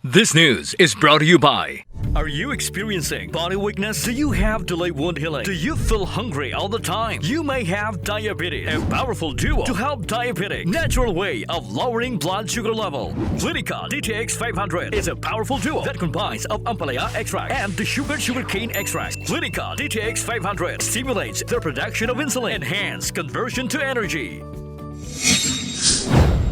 This news is brought to you by... Are you experiencing body weakness? Do you have delayed wound healing? Do you feel hungry all the time? You may have diabetes. A powerful duo to help diabetic. Natural way of lowering blood sugar level. Clinica DTX 500 is a powerful duo that combines of ampalaya extract and the sugarcane extract. Clinica DTX 500 stimulates the production of insulin, enhance conversion to energy.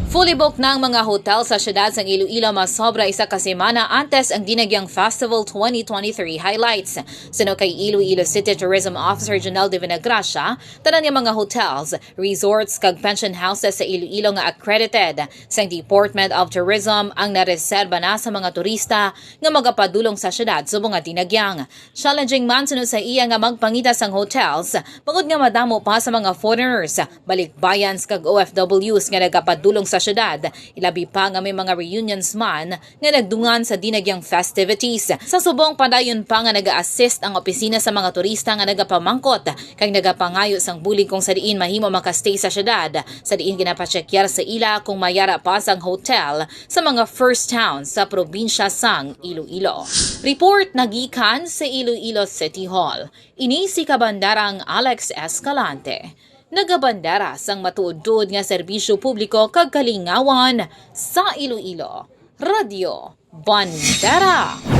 Fully booked na ang mga hotel sa Syudad ng Iloilo, Masobra isa ka semana antes ang Dinagyang Festival 2023 highlights. Sino kay Iloilo City Tourism Officer Janelle de Vinagracia, tanan nga mga hotels, resorts kag pension houses sa Iloilo nga accredited sa Department of Tourism ang nareserba na sa mga turista nga magapadulong sa syudad subong nga Dinagyang. Challenging man sunod sa iya nga magpangita sang hotels, bangod nga madamo pa sa mga foreigners, balikbayans kag OFWs nga nagapadulong sa syudad. Ilabi pa nga may mga reunions man nga nagdungan sa Dinagyang festivities. Sa subong padayon pa nga naga-assist ang opisina sa mga turista nga nagapamangkot kag nagapangayo sang bulig kung sa diin mahimo makastay sa syudad. Sa diin ginapachekyar sa ila kung mayara pa sang hotel sa mga first towns sa probinsya sang Iloilo. Report nagikan sa Iloilo City Hall. Ini si Kabandarang Alex Escalante. Nagabandera sang matuod nga serbisyo publiko kag kalingawan sa Iloilo. Radyo Bandera